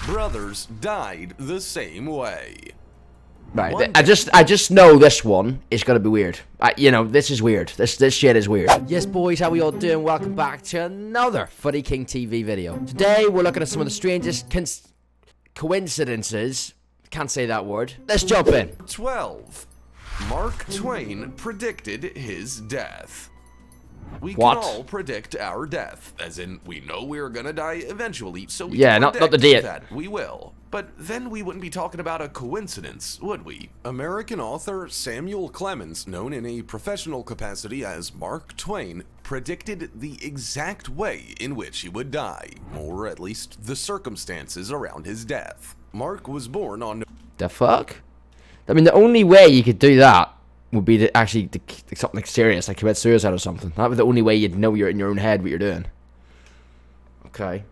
Brothers died the same way. Right, I just know this one is gonna be weird. You know, this is weird. This shit is weird. Yes, boys, how we all doing? Welcome back to another Funny King TV video. Today, we're looking at some of the strangest coincidences. Can't say that word. Let's jump in. 12. Mark Twain predicted his death. We What? can all predict our death, as in we know we're gonna die eventually, so we Yeah, can not the predict date. that we will. But then we wouldn't be talking about a coincidence, would we? American author Samuel Clemens, known in a professional capacity as Mark Twain, predicted the exact way in which he would die, or at least the circumstances around his death. Mark was born on... The fuck? I mean, the only way you could do that would be to actually do something serious, like commit suicide or something. That would be the only way you'd know you're in your own head what you're doing. Okay.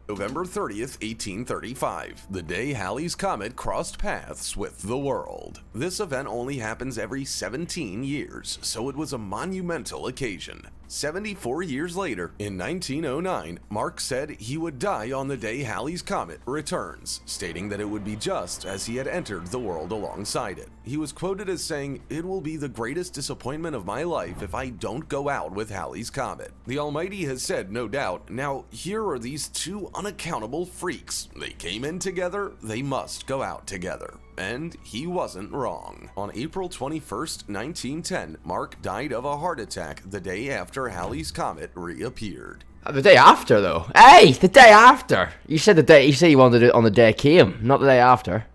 November 30th, 1835, the day Halley's Comet crossed paths with the world. This event only happens every 17 years, so it was a monumental occasion. 74 years later, in 1909, Mark said he would die on the day Halley's Comet returns, stating that it would be just as he had entered the world alongside it. He was quoted as saying, "It will be the greatest disappointment of my life if I don't go out with Halley's Comet." The Almighty has said, no doubt. Now, here are these two unaccountable freaks. They came in together, they must go out together. And he wasn't wrong. On April 21st, 1910, Mark died of a heart attack the day after Halley's Comet reappeared. The day after, though. Hey, the day after. You said you wanted to do it on the day it came, not the day after.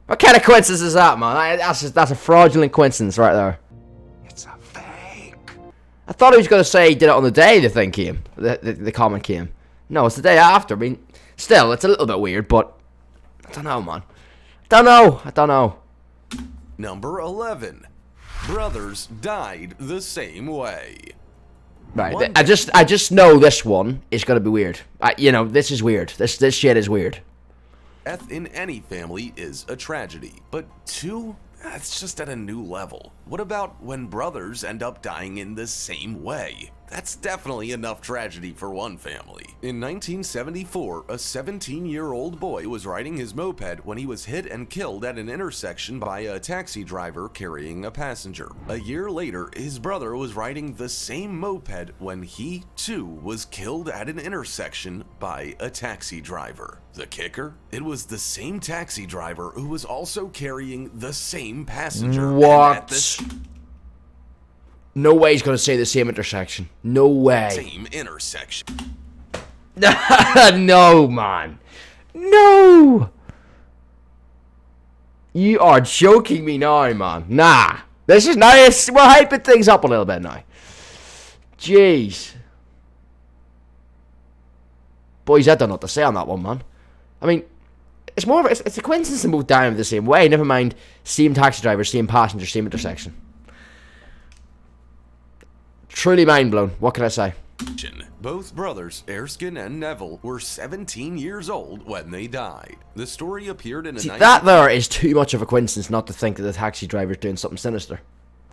What kind of coincidence is that, man? That's a fraudulent coincidence right there. It's a fake. I thought he was going to say he did it on the day the thing came, the comet came. No, it's the day after. I mean, still, it's a little bit weird, but I don't know, man. I don't know. Number 11. Brothers died the same way. Right, I just know this one is gonna be weird. You know, this is weird. This shit is weird. Death in any family is a tragedy, but two? That's just at a new level. What about when brothers end up dying in the same way? That's definitely enough tragedy for one family. In 1974, a 17-year-old boy was riding his moped when he was hit and killed at an intersection by a taxi driver carrying a passenger. A year later, his brother was riding the same moped when he, too, was killed at an intersection by a taxi driver. The kicker? It was the same taxi driver who was also carrying the same passenger. What? No way he's gonna say the same intersection. No way. Same intersection. No, man. No. You are joking me now, man. Nah. We're hyping things up a little bit now. Jeez. Boys, I don't know what to say on that one, man. I mean, it's a coincidence to move down the same way. Never mind, same taxi driver, same passenger, same intersection. Truly mind blown. What can I say? Both brothers, Erskine and Neville, were 17 years old when they died. The story appeared in a... See, that there is too much of a coincidence not to think that the taxi driver's doing something sinister.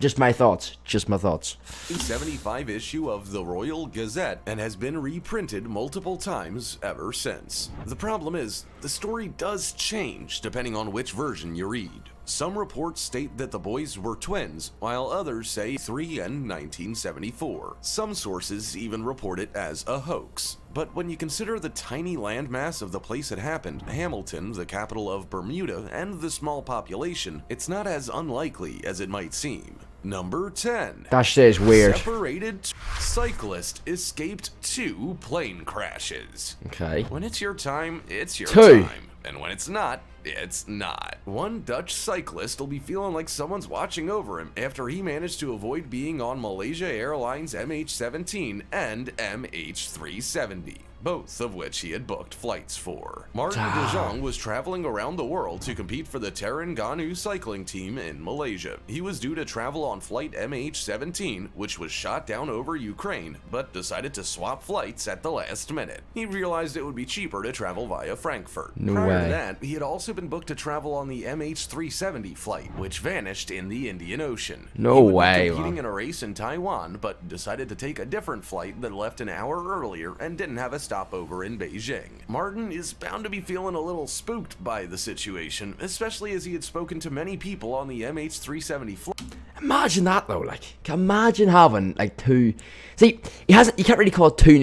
Just my thoughts. Just my thoughts. 1975 issue of the Royal Gazette and has been reprinted multiple times ever since. The problem is, the story does change depending on which version you read. Some reports state that the boys were twins, while others say 3 and 1974. Some sources even report it as a hoax. But when you consider the tiny landmass of the place it happened, Hamilton, the capital of Bermuda, and the small population, it's not as unlikely as it might seem. Number 10. That shit is weird. Separated cyclist escaped 2 plane crashes. Okay. When it's your time, it's your 2. time. And when it's not, it's not. One Dutch cyclist will be feeling like someone's watching over him after he managed to avoid being on Malaysia Airlines MH17 and MH370. both of which he had booked flights for. Martin de Jong was traveling around the world to compete for the Terengganu cycling team in Malaysia. He was due to travel on flight MH17, which was shot down over Ukraine, but decided to swap flights at the last minute. He realized it would be cheaper to travel via Frankfurt. Prior to that, he had also been booked to travel on the MH370 flight, which vanished in the Indian Ocean. He would be competing in a race in Taiwan, but decided to take a different flight that left an hour earlier and didn't have a stop stopover in Beijing. Martin is bound to be feeling a little spooked by the situation, especially as he had spoken to many people on the MH370 flight. Imagine that though, like, imagine having like two. See, you can't really call it two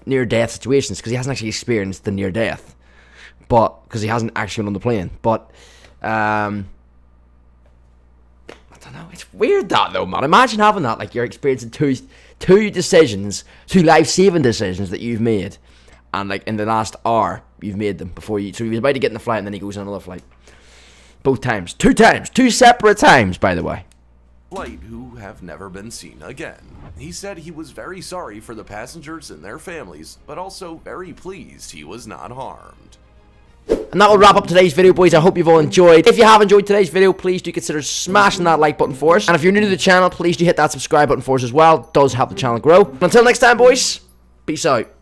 near-death situations because he hasn't actually experienced the near-death, but because he hasn't actually been on the plane. But I don't know. It's weird that though, man. Imagine having that, like you're experiencing two decisions, two life-saving decisions that you've made, and like in the last hour you've made them before you. So he was about to get in the flight, and then he goes on another flight. Both times, two separate times, by the way. Flight who have never been seen again. He said he was very sorry for the passengers and their families, but also very pleased he was not harmed. And that will wrap up today's video, boys. I hope you've all enjoyed. If you have enjoyed today's video, please do consider smashing that like button for us. And if you're new to the channel, please do hit that subscribe button for us as well. It does help the channel grow. And until next time, boys, peace out.